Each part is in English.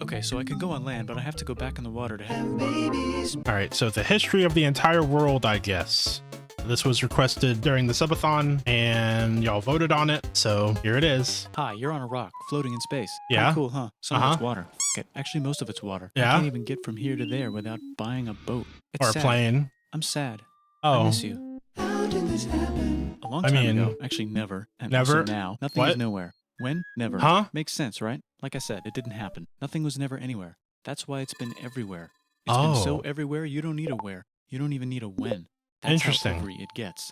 Okay, so I can go on land, but I have to go back in the water to have babies. All right, so the history of the entire world, I guess. This was requested during the subathon, and y'all voted on it, so here it is. Hi, you're on a rock, floating in space. Yeah. Kinda cool, huh? Some of it's water. F it. Actually, most of it's water. Yeah. I can't even get from here to there without buying a boat. It's Or a sad. plane. I'm sad. Oh. I miss you. How did this happen? A long time ago. Actually, never. And Never? also now. Nothing is nowhere. When? Never. Huh? Makes sense, right? Like I said, it didn't happen. Nothing was never anywhere. That's why it's been everywhere. It's been so everywhere, you don't need a where. You don't even need a when. That's Interesting. How every it gets.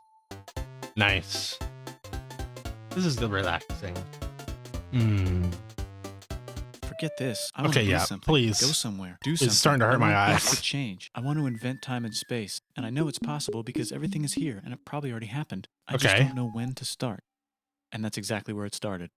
Nice. This is the relaxing. Forget this. I Okay, want to yeah, something. please. Go somewhere. Do something. It's starting to hurt my I want eyes. to change. I want to invent time and space. And I know it's possible because everything is here and it probably already happened. I just don't know when to start. And that's exactly where it started.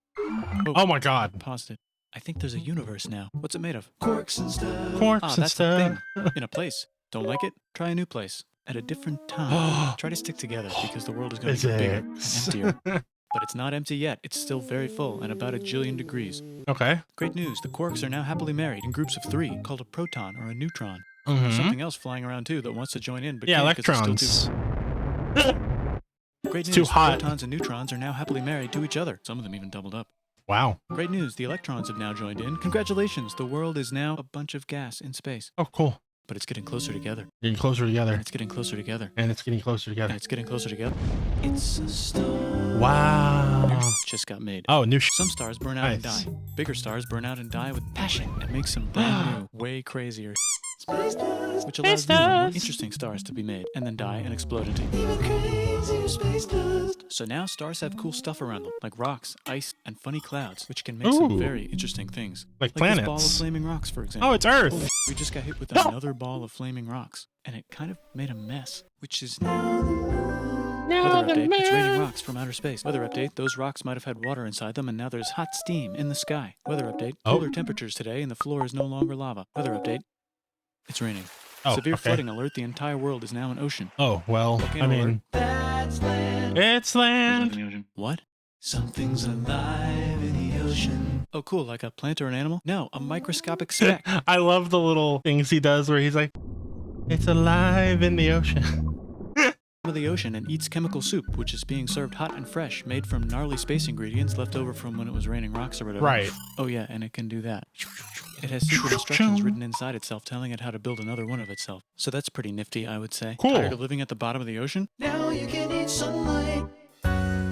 Oh my god. Paused it. I think there's a universe now. What's it made of? Quarks and stuff. Quarks and that's stuff. the thing. In a place. Don't like it? Try a new place. At a different time. Try to stick together because the world is going to get bigger and emptier. But it's not empty yet. It's still very full and about 1 jillion degrees. Okay. Great news. The quarks are now happily married in groups of 3 called a proton or a neutron. There's something else flying around too that wants to join in, but yeah, can't 'cause it's electrons. still Great news. Too hot. Protons and neutrons are now happily married to each other. Some of them even doubled up. Wow. Great news. The electrons have now joined in. Congratulations. The world is now a bunch of gas in space. Oh, cool. But it's getting closer together. Getting closer together. And it's getting closer together. And it's getting closer together. And it's getting closer together. It's a star. Wow. Just got made. Oh, new Some stars burn out and die. Bigger stars burn out and die with passion and make some brand new, way crazier space dust, which allows new, more interesting stars to be made and then die and explode into even crazier space dust. So now stars have cool stuff around them, like rocks, ice, and funny clouds, which can make some very interesting things. Like This planets. ball of flaming rocks, for example. Oh, it's Earth. Holy we just got hit with another ball of flaming rocks, and it kind of made a mess, which is now Weather update, it's raining rocks from outer space. Weather update, those rocks might have had water inside them and now there's hot steam in the sky. Weather update, cooler temperatures today and the floor is no longer lava. Weather update, it's raining. Severe flooding alert, the entire world is now an ocean. Oh, well, Volcano I mean, alert. That's land. it's land. In the ocean. What? Something's alive in the ocean. Oh, cool, like a plant or an animal? No, a microscopic speck. I love the little things he does where he's like, it's alive in the ocean. Of the ocean and eats chemical soup, which is being served hot and fresh, made from gnarly space ingredients left over from when it was raining rocks or whatever. Right. Oh yeah, and it can do that. It has secret instructions written inside itself telling it how to build another one of itself. So that's pretty nifty, I would say. Cool. Tired of living at the bottom of the ocean? Now you can eat sunlight.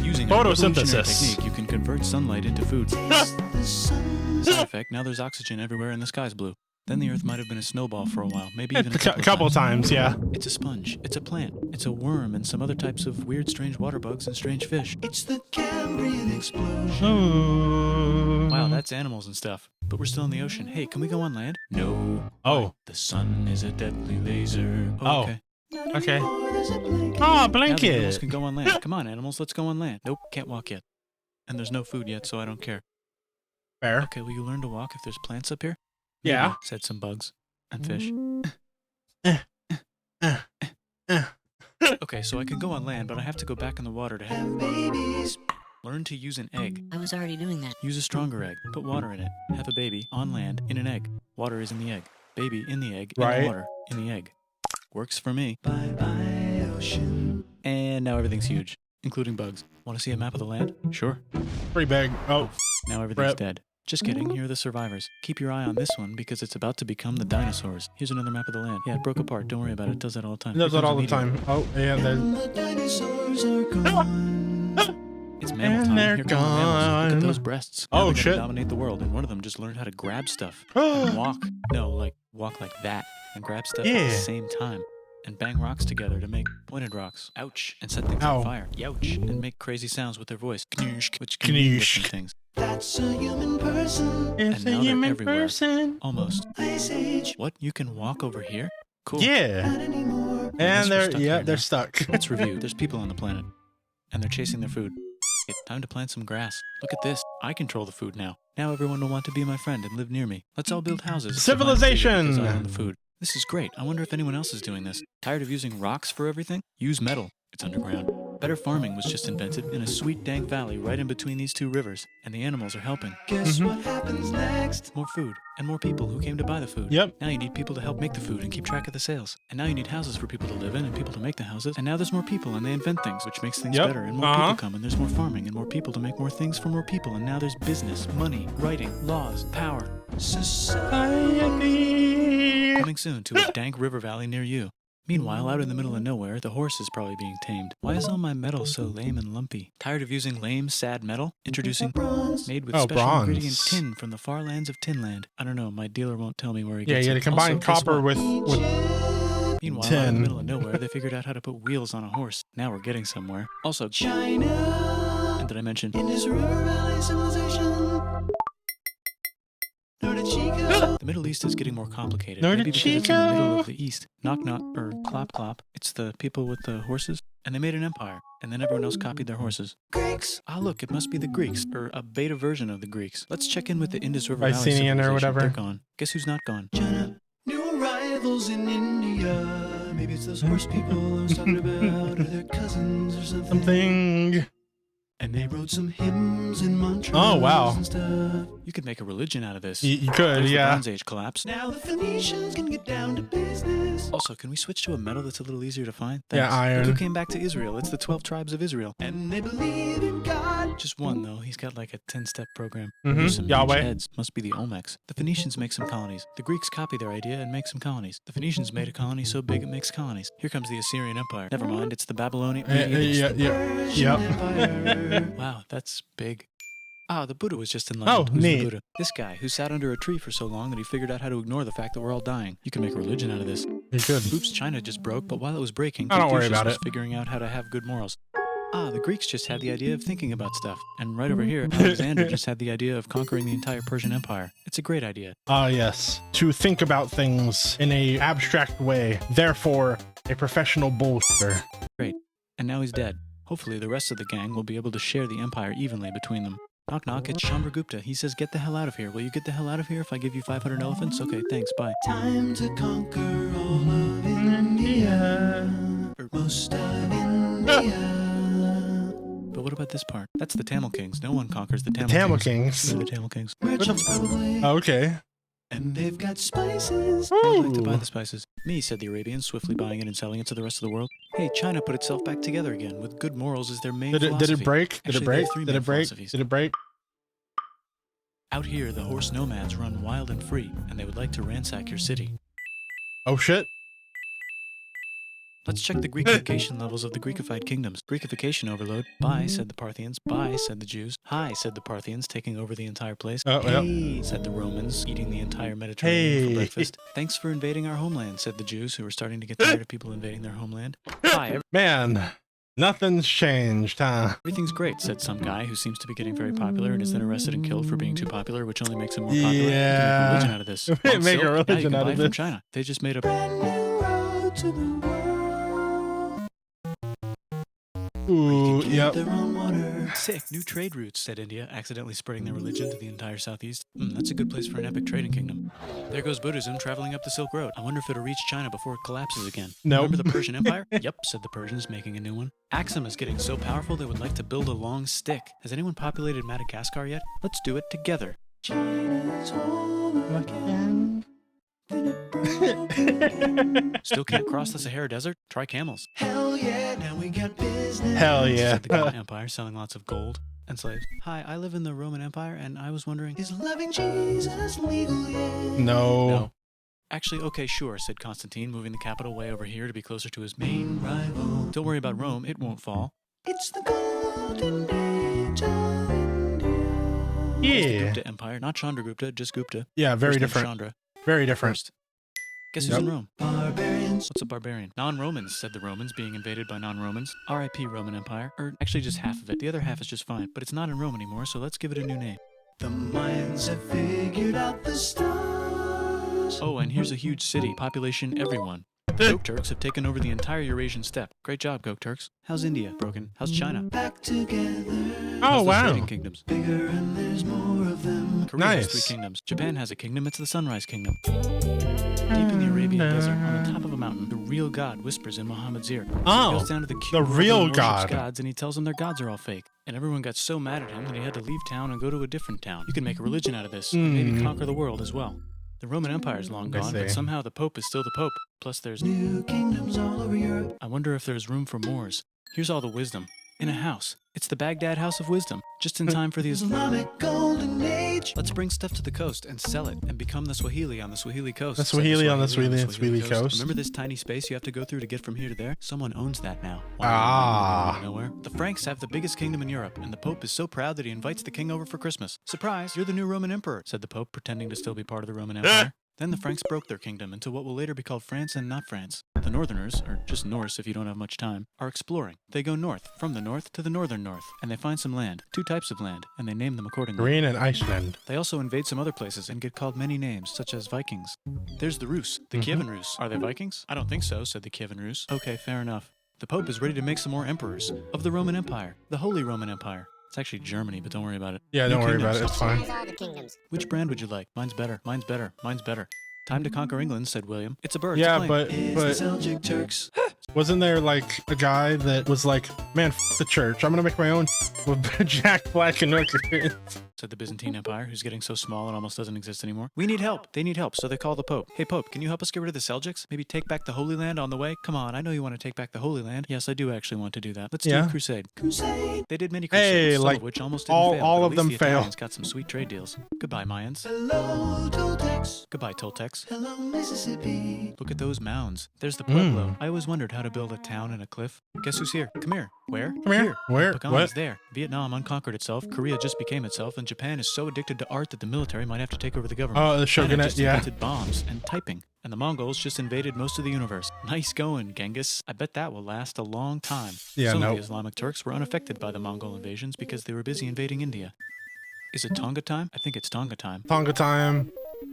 Using Photosynthesis. a technique, you can convert sunlight into food. Side effect, now there's oxygen everywhere and the sky's blue. Then the Earth might have been a snowball for a while, maybe even a couple times, yeah. It's a sponge, it's a plant, it's a worm, and some other types of weird, strange water bugs and strange fish. It's the Cambrian explosion. Ooh. Wow, that's animals and stuff. But we're still in the ocean. Hey, can we go on land? No. Oh. The sun is a deadly laser. Oh, okay. Okay. Oh, Now the blanket. animals can go on land. Come on, animals, let's go on land. Nope, can't walk yet. And there's no food yet, so I don't care. Fair. Okay, will you learn to walk if there's plants up here? Yeah. Said some bugs and fish. Okay, so I can go on land, but I have to go back in the water to have babies. Learn to use an egg. I was already doing that. Use a stronger egg. Put water in it. Have a baby on land in an egg. Water is in the egg. Baby in the egg. In the water in the egg. Works for me. Bye-bye, ocean. And now everything's huge, including bugs. Want to see a map of the land? Sure. Pretty big. Oh. Now everything's dead. Just kidding, here are the survivors. Keep your eye on this one because it's about to become the dinosaurs. Here's another map of the land. Yeah, it broke apart. Don't worry about it. It does that all the time. It does that all the time. Oh, yeah. The dinosaurs are gone. It's mammal time. they're Here come the mammals. Look at gone. those breasts. Now Oh, they're gonna shit. dominate the world, and one of them just learned how to grab stuff. And walk. No, like, walk like that. And grab stuff at the same time. And bang rocks together to make pointed rocks. Ouch. And set things on fire. Youch. And make crazy sounds with their voice. Knoosh, which can mean different things. That's a human person. It's And a now they're human everywhere. person. Almost. Ice Age. What? You can walk over here? Cool. Yeah. Not anymore. And Unless we're stuck here they're now. stuck. Let's review. There's people on the planet. And they're chasing their food. It's time to plant some grass. Look at this. I control the food now. Now everyone will want to be my friend and live near me. Let's all build houses. Civilization! Because I own the food. This is great. I wonder if anyone else is doing this. Tired of using rocks for everything? Use metal. It's underground. Better farming was just invented in a sweet dank valley right in between these two rivers, and the animals are helping. Guess what happens next? More food, and more people who came to buy the food. Yep. Now you need people to help make the food and keep track of the sales. And now you need houses for people to live in and people to make the houses. And now there's more people and they invent things, which makes things better. And more people come and there's more farming and more people to make more things for more people. And now there's business, money, writing, laws, power. Society. Coming soon to a dank river valley near you. Meanwhile, out in the middle of nowhere, the horse is probably being tamed. Why is all my metal so lame and lumpy? Tired of using lame, sad metal? Introducing bronze, made with special ingredient tin from the far lands of Tinland. I don't know, my dealer won't tell me where he gets it. Yeah, to combine Also, copper with Meanwhile, tin. out in the middle of nowhere, they figured out how to put wheels on a horse. Now we're getting somewhere. Also, China. And did I mention Indus River Valley civilization? The Middle East is getting more complicated. Maybe because it's in the middle of the East. Knock knock, or clop clop. It's the people with the horses. And they made an empire. And then everyone else copied their horses. Greeks! Ah, look, it must be the Greeks. Or a beta version of the Greeks. Let's check in with the Indus River Valley civilization. Or whatever. They're gone. Guess who's not gone? China. New arrivals in India. Maybe it's those horse people I was talking about. Or their cousins or something. And they wrote some hymns in Montrose. Oh, wow. And stuff. You could make a religion out of this. You could, There's yeah. The Bronze Age collapse. Now the Phoenicians can get down to business. Also, can we switch to a metal that's a little easier to find? Thanks. Yeah, iron. Look who came back to Israel? It's the 12 tribes of Israel. And they believe in God. Just one, though. He's got like a 10-step program. Some Yahweh. huge heads. Must be the Olmecs. The Phoenicians make some colonies. The Greeks copy their idea and make some colonies. The Phoenicians made a colony so big it makes colonies. Here comes the Assyrian Empire. Never mind, it's the Babylonian. Wow, that's big. Ah, the Buddha was just enlightened. Oh, Who's neat. the Buddha? This guy who sat under a tree for so long that he figured out how to ignore the fact that we're all dying. You can make a religion out of this. You could. Oops, China just broke, but while it was breaking, don't worry Confucius about was it. figuring out how to have good morals. Ah, the Greeks just had the idea of thinking about stuff. And right over here, Alexander just had the idea of conquering the entire Persian Empire. It's a great idea. Ah, yes. To think about things in a abstract way. Therefore, a professional bullshitter. Great. And now he's dead. Hopefully the rest of the gang will be able to share the empire evenly between them. Knock knock, it's Chandragupta. He says, get the hell out of here. Will you get the hell out of here if I give you 500 elephants? Okay, thanks, bye. Time to conquer all of India. Or most of India. But what about this part? That's the Tamil Kings. No one conquers the Tamil Kings. Who are the Tamil Kings? Merchants, probably. Okay. And they've got spices. I'd like to buy the spices. Me, said the Arabians, swiftly buying it and selling it to the rest of the world. Hey, China put itself back together again, with good morals as their main philosophy. Did it break? Did Actually, it break? there are three Did main it break? philosophies. Did it break? Out here, the horse nomads run wild and free, and they would like to ransack your city. Oh shit. Let's check the Greekification levels of the Greekified kingdoms. Greekification overload. Bye, said the Parthians. Bye, said the Jews. Hi, said the Parthians, taking over the entire place. Hey, said the Romans, eating the entire Mediterranean for breakfast. Thanks for invading our homeland, said the Jews, who were starting to get tired of people invading their homeland. Bye. Man, nothing's changed, huh? Everything's great, said some guy who seems to be getting very popular and is then arrested and killed for being too popular, which only makes him more popular. Yeah. You can make a religion out of this. Make a religion out of From this. China. They just made a brand new road to the world. Ooh, yep. Their own water. Sick. New trade routes, said India, accidentally spreading their religion to the entire southeast. That's a good place for an epic trading kingdom. There goes Buddhism traveling up the Silk Road. I wonder if it'll reach China before it collapses again. Nope. Remember the Persian Empire? Yep, said the Persians, making a new one. Axum is getting so powerful they would like to build a long stick. Has anyone populated Madagascar yet? Let's do it together. China's home again. Still can't cross the Sahara Desert? Try camels. Hell yeah, now we got business. Hell yeah. Said the Roman Empire, selling lots of gold and slaves. Hi, I live in the Roman Empire, and I was wondering, is loving Jesus legal yet? No. Actually, okay, sure, said Constantine, moving the capital way over here to be closer to his main rival. Don't worry about Rome, it won't fall. It's the golden age of India. Yeah. It's the Gupta Empire, not Chandragupta, just Gupta. Yeah, very First name different. Chandra. Very different. First. Guess who's in Rome? Barbarians. What's a barbarian? Non-Romans, said the Romans, being invaded by non-Romans. R.I.P. Roman Empire. Or actually just half of it. The other half is just fine. But it's not in Rome anymore, so let's give it a new name. The Mayans have figured out the stars. Oh, and here's a huge city. Population everyone. Coke Turks have taken over the entire Eurasian steppe. Great job, Coke Turks. How's India? Broken. How's China? Back together. Oh, wow. Trading kingdoms. Bigger and there's more of them. Korea has Nice. 3 kingdoms. Japan has a kingdom. It's the Sunrise Kingdom. Deep in the Arabian Arabian desert, on the top of a mountain, the real God whispers in Muhammad's ear. So Oh, he goes down to the the real worships God. gods, and he tells them their gods are all fake. And everyone got so mad at him that he had to leave town and go to a different town. You can make a religion out of this, and maybe conquer the world as well. The Roman Empire is long gone, but somehow the Pope is still the Pope. Plus there's new kingdoms all over Europe. I wonder if there's room for Moors. Here's all the wisdom. In a house. It's the Baghdad House of Wisdom, just in time for the Islamic Golden Age. Let's bring stuff to the coast and sell it and become the Swahili on the Swahili coast. The Swahili on the Swahili coast. Remember this tiny space you have to go through to get from here to there? Someone owns that now. Nowhere. The Franks have the biggest kingdom in Europe, and the Pope is so proud that he invites the king over for Christmas. Surprise, you're the new Roman emperor, said the Pope, pretending to still be part of the Roman Empire. Then the Franks broke their kingdom into what will later be called France and not France. The Northerners, or just Norse if you don't have much time, are exploring. They go north, from the north to the northern north, and they find some land, 2 types of land, and they name them accordingly. Green and Iceland. They also invade some other places and get called many names, such as Vikings. There's the Rus, the Kievan Rus. Are they Vikings? I don't think so, said the Kievan Rus. Okay, fair enough. The Pope is ready to make some more emperors of the Roman Empire, the Holy Roman Empire. It's actually Germany, but don't worry about it. Yeah, don't worry about it. It's fine. Which brand would you like? Mine's better. Mine's better. Mine's better. Time to conquer England, said William. It's a bird. Yeah, but Turks. wasn't there like a guy that was like, man, the church. I'm gonna make my own with Jack Black and North Korea. Said the Byzantine Empire, who's getting so small it almost doesn't exist anymore. We need help. They need help, so they call the Pope. Hey, Pope, can you help us get rid of the Seljuks? Maybe take back the Holy Land on the way? Come on, I know you want to take back the Holy Land. Yes, I do actually want to do that. Let's do a crusade. Crusade! They did many crusades, some of which almost didn't fail. All of them the fail. Italians got some sweet trade deals. Goodbye, Mayans. Hello, Toltecs. Goodbye, Toltecs. Hello, Mississippi. Look at those mounds. There's the Pueblo. I always wondered how to build a town in a cliff. Guess who's here? Come here. Where? Come here. Where? Pecan What? is there. Vietnam unconquered itself. Korea just became itself, and Japan is so addicted to art that the military might have to take over the government. Oh, the China shogunate, just invented bombs and typing. And the Mongols just invaded most of the universe. Nice going, Genghis. I bet that will last a long time. Yeah, Some no. of the Islamic Turks were unaffected by the Mongol invasions because they were busy invading India. Is it Tonga time? I think it's Tonga time. Tonga time.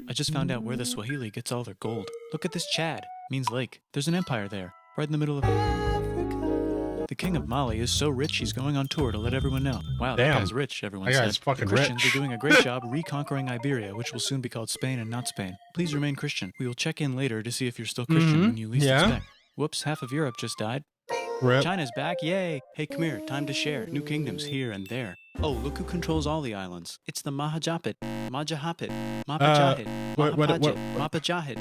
I just found out where the Swahili gets all their gold. Look at this Chad. Means lake. There's an empire there, right in the middle of Africa. The king of Mali is so rich he's going on tour to let everyone know. Wow, Damn. that guy's rich, everyone That said. guy's fucking the Christians rich. are doing a great job reconquering Iberia, which will soon be called Spain and not Spain. Please remain Christian. We will check in later to see if you're still Christian when you least expect. Whoops, half of Europe just died. Rip. China's back, yay! Hey, come here, time to share. New kingdoms here and there. Oh, look who controls all the islands. It's the Mahajapit. Majahapit. Mapajahit. what- Mapajahit.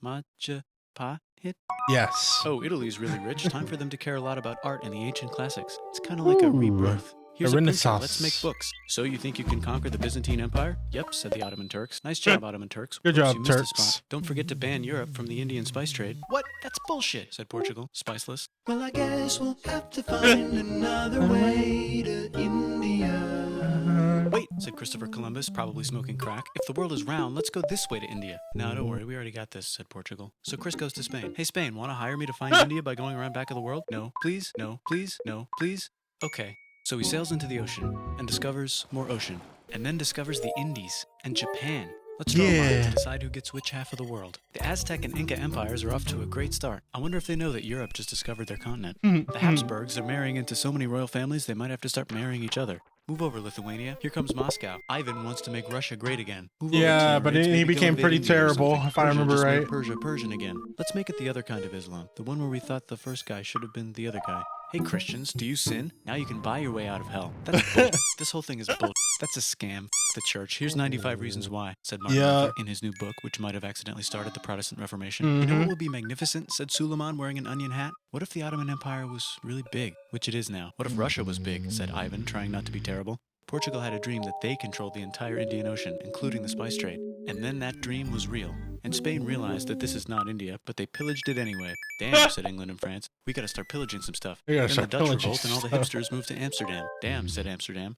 Majapahit. Yes. Oh, Italy's really rich. Time for them to care a lot about art and the ancient classics. It's kind of like a rebirth. Here's a printer. Renaissance. Let's make books. So you think you can conquer the Byzantine Empire? Yep, said the Ottoman Turks. Nice job, Ottoman Turks. Good Whoops, job, you missed a Turks. spot. Don't forget to ban Europe from the Indian spice trade. What? That's bullshit, said Portugal. Spiceless. Well, I guess we'll have to find another way to India. Wait, said Christopher Columbus, probably smoking crack. If the world is round, let's go this way to India. No, don't worry, we already got this, said Portugal. So Chris goes to Spain. Hey, Spain, want to hire me to find India by going around back of the world? No, please, no, please, no, please. Okay. So he sails into the ocean and discovers more ocean, and then discovers the Indies and Japan. Let's draw a line to decide who gets which half of the world. The Aztec and Inca empires are off to a great start. I wonder if they know that Europe just discovered their continent. The Habsburgs are marrying into so many royal families they might have to start marrying each other. Move over, Lithuania. Here comes Moscow. Ivan wants to make Russia great again. Move over, Yeah, Timurids. but Maybe he go became invade pretty India or terrible, something. if I Persia remember just made right. Persia Persian again. Let's make it the other kind of Islam. The one where we thought the first guy should have been the other guy. Hey Christians, do you sin? Now you can buy your way out of hell. That's bull. This whole thing is bull. That's a scam. The church. Here's 95 reasons why, said Martin Luther in his new book, which might have accidentally started the Protestant Reformation. You know what would be magnificent, said Suleiman wearing an onion hat? What if the Ottoman Empire was really big, which it is now? What if Russia was big, said Ivan, trying not to be terrible. Portugal had a dream that they controlled the entire Indian Ocean, including the spice trade. And then that dream was real. And Spain realized that this is not India, but they pillaged it anyway. Damn, said England and France. We gotta start pillaging some stuff. We gotta Then start the Dutch pillaging revolt and all the stuff. hipsters moved to Amsterdam. Damn, said Amsterdam.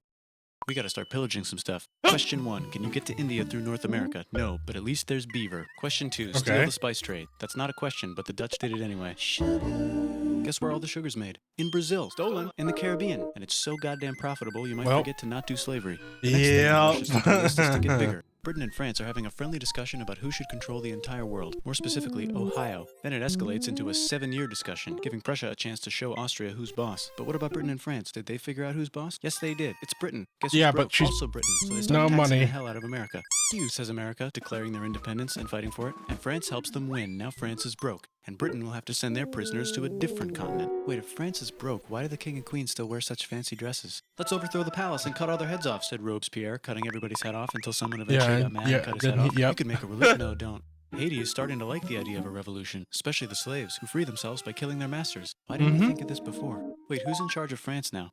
We gotta start pillaging some stuff. Question 1. Can you get to India through North America? No, but at least there's beaver. Question 2. Steal Okay. the spice trade. That's not a question, but the Dutch did it anyway. Guess where all the sugar's made? In Brazil. Stolen. In the Caribbean. And it's so goddamn profitable, you might Well. forget to not do slavery. The next thing on Russia's to-do list is to get Yep. bigger. Britain and France are having a friendly discussion about who should control the entire world, more specifically Ohio. Then it escalates into a 7-year discussion, giving Prussia a chance to show Austria who's boss. But what about Britain and France? Did they figure out who's boss? Yes, they did. It's Britain. Guess who's Yeah, broke? but she's Also Britain. So they no start taxing money. the hell out of America. You, says America, declaring their independence and fighting for it. And France helps them win. Now France is broke. And Britain will have to send their prisoners to a different continent. Wait, if France is broke, why do the king and queen still wear such fancy dresses? Let's overthrow the palace and cut all their heads off, said Robespierre, cutting everybody's head off until someone eventually got mad and cut his head off. You could make a religion. No, don't. Haiti is starting to like the idea of a revolution, especially the slaves, who free themselves by killing their masters. Why didn't we think of this before? Wait, who's in charge of France now?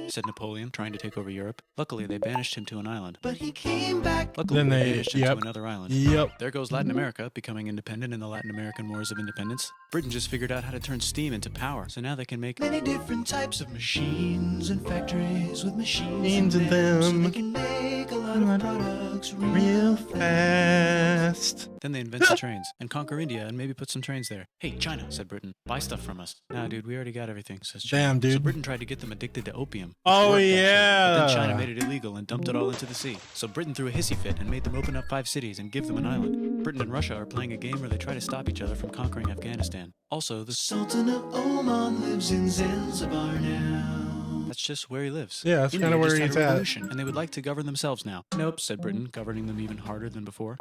Said Napoleon, trying to take over Europe. Luckily, they banished him to an island. But he came back. Luckily, Then they they- banished him yep. to another island. Yep. There goes Latin America, becoming independent in the Latin American Wars of Independence. Britain just figured out how to turn steam into power, so now they can make Many different types of machines and factories with machines Machines in them, so them. they can make a lot of products Real fast. Then they invent the trains and conquer India and maybe put some trains there. Hey, China, said Britain, buy stuff from us. Nah, dude, we already got everything, says China. Damn, dude. So Britain tried to get them addicted to opium. which Oh, worked, actually, yeah. But then China made it illegal and dumped it all into the sea. So Britain threw a hissy fit and made them open up 5 cities and give them an island. Britain and Russia are playing a game where they try to stop each other from conquering Afghanistan. Also, the Sultan of Oman lives in Zanzibar now. That's just where he lives. Yeah, that's India kinda where just had he's a at. revolution, and they would like to govern themselves now. Nope, said Britain, governing them even harder than before.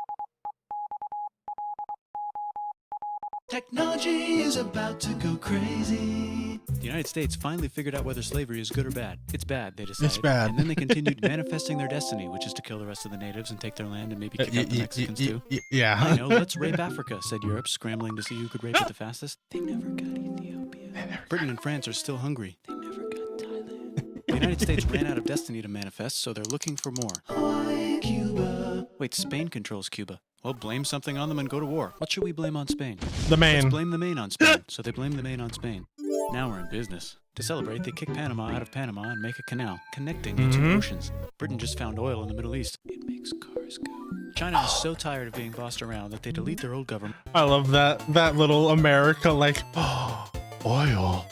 Technology is about to go crazy. The United States finally figured out whether slavery is good or bad. It's bad, they decided. It's bad. And then they continued manifesting their destiny, which is to kill the rest of the natives and take their land and maybe kick out the Mexicans too. I Yeah. know, let's rape Africa, said Europe, scrambling to see who could rape it the fastest. They never got Ethiopia. Britain and France are still hungry. They never got Thailand. The United States ran out of destiny to manifest, so they're looking for more. Hawaii, Cuba. Wait, Spain controls Cuba. Well, blame something on them and go to war. What should we blame on Spain? The Let's main. blame the Maine on Spain. So they blame the Maine on Spain. Now we're in business. To celebrate, they kick Panama out of Panama and make a canal, connecting the two oceans. Britain just found oil in the Middle East. It makes cars go. China is so tired of being bossed around that they delete their old government. I love that little America like, oh, oil.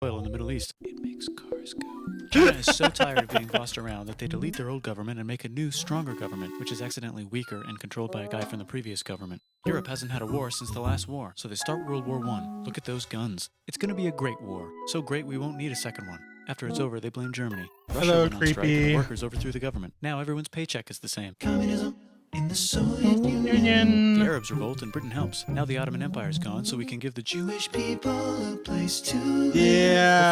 Oil in the Middle East. It makes cars go. China is so tired of being bossed around that they delete their old government and make a new, stronger government, which is accidentally weaker and controlled by a guy from the previous government. Europe hasn't had a war since the last war, so they start World War I. Look at those guns. It's gonna be a great war. So great we won't need a second one. After it's over, they blame Germany. Russia Hello, went on strike and creepy. the workers overthrew the government. Now everyone's paycheck is the same. Communism in the Soviet Union. The Union. Arabs revolt and Britain helps. Now the Ottoman Empire is gone, so we can give the Jewish people a place to live.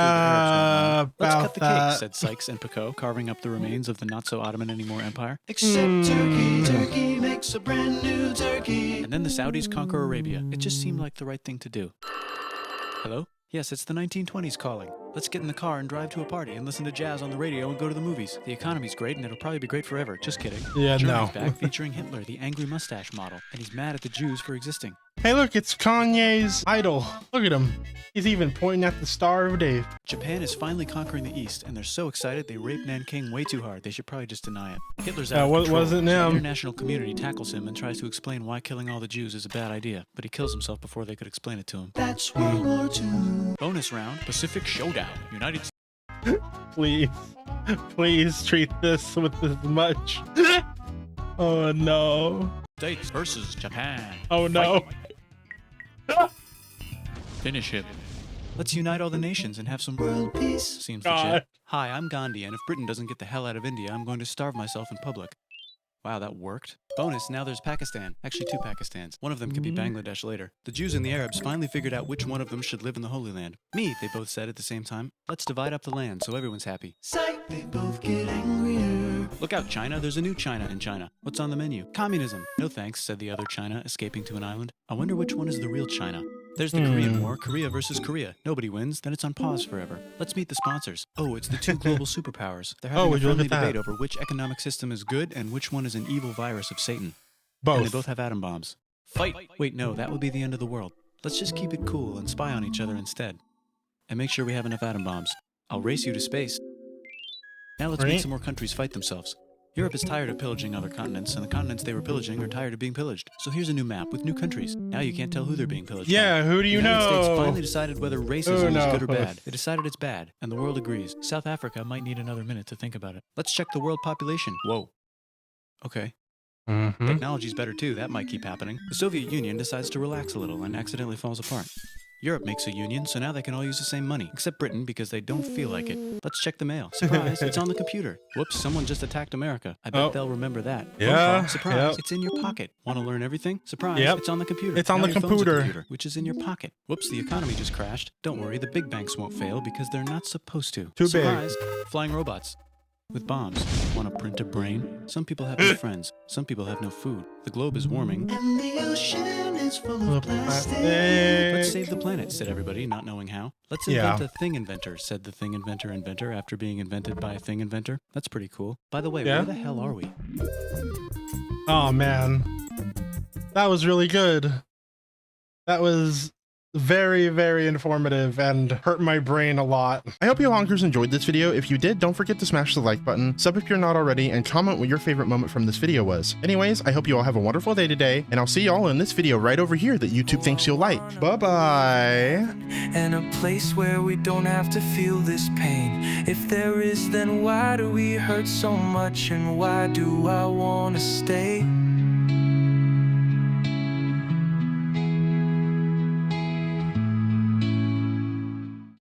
Yeah, Let's about cut the that. cake, said Sykes and Picot, carving up the remains of the not-so-Ottoman anymore empire. Except Turkey. Turkey makes a brand new turkey. And then the Saudis conquer Arabia. It just seemed like the right thing to do. Hello? Yes, it's the 1920s calling. Let's get in the car and drive to a party and listen to jazz on the radio and go to the movies. The economy's great and it'll probably be great forever. Just kidding. Yeah, Germany's no. back featuring Hitler, the angry mustache model, and he's mad at the Jews for existing. Hey, look, it's Kanye's idol. Look at him. He's even pointing at the Star of Dave. Japan is finally conquering the East, and they're so excited they raped Nanking way too hard. They should probably just deny it. Hitler's out of What control, was it so now? the international community tackles him and tries to explain why killing all the Jews is a bad idea, but he kills himself before they could explain it to him. That's World War II. Bonus round, Pacific Showdown. United Please, please treat this with as much. Oh no. States versus Japan. Oh no. Finish him. Let's unite all the nations and have some World peace. Seems God. legit. Hi, I'm Gandhi, and if Britain doesn't get the hell out of India, I'm going to starve myself in public. Wow, that worked. Bonus, now there's Pakistan. Actually, 2 Pakistans. One of them could be Bangladesh later. The Jews and the Arabs finally figured out which one of them should live in the Holy Land. Me, they both said at the same time. Let's divide up the land so everyone's happy. Psych, they both get angrier. Look out, China. There's a new China in China. What's on the menu? Communism. No thanks, said the other China, escaping to an island. I wonder which one is the real China. There's the Korean War, Korea versus Korea. Nobody wins, then it's on pause forever. Let's meet the sponsors. Oh, it's the 2 global superpowers. They're having a would you look friendly at that? debate over which economic system is good and which one is an evil virus of Satan. Both. And they both have atom bombs. Fight! Wait, no, that would be the end of the world. Let's just keep it cool and spy on each other instead. And make sure we have enough atom bombs. I'll race you to space. Now let's Right. make some more countries fight themselves. Europe is tired of pillaging other continents, and the continents they were pillaging are tired of being pillaged. So here's a new map with new countries. Now you can't tell who they're being pillaged Yeah, by. who do you The United States know? finally decided whether racism Who is good or knows? bad. They decided it's bad, and the world agrees. South Africa might need another minute to think about it. Let's check the world population. Whoa. Okay. Mhm. Technology's better too, that might keep happening. The Soviet Union decides to relax a little and accidentally falls apart. Europe makes a union, so now they can all use the same money, except Britain because they don't feel like it. Let's check the mail. Surprise, it's on the computer. Whoops, someone just attacked America. I bet they'll remember that. Phone Yeah, call. Surprise, yep. it's in your pocket. Want to learn everything? Surprise, Yep. it's on the computer. It's on Now the your phone's a computer. Which is in your pocket. Whoops, the economy just crashed. Don't worry, the big banks won't fail because they're not supposed to. Too big. Surprise, flying robots. With bombs. Want to print a brain? Some people have no friends. Some people have no food. The globe is warming. And the ocean is full of plastic. Let's save the planet, said everybody, not knowing how. Let's invent Yeah. a thing inventor, said the thing inventor after being invented by a thing inventor. That's pretty cool. By the way, Yeah. where the hell are we? Oh man, that was really good. That was very, very informative and hurt my brain a lot. I hope you honkers enjoyed this video. If you did, don't forget to smash the like button, sub if you're not already, and comment what your favorite moment from this video was. Anyways, I hope you all have a wonderful day today, and I'll see y'all in this video right over here that YouTube thinks you'll like. Bye-bye. And a place where we don't have to feel this pain. If there is, then why do we hurt so much, and why do I wanna stay?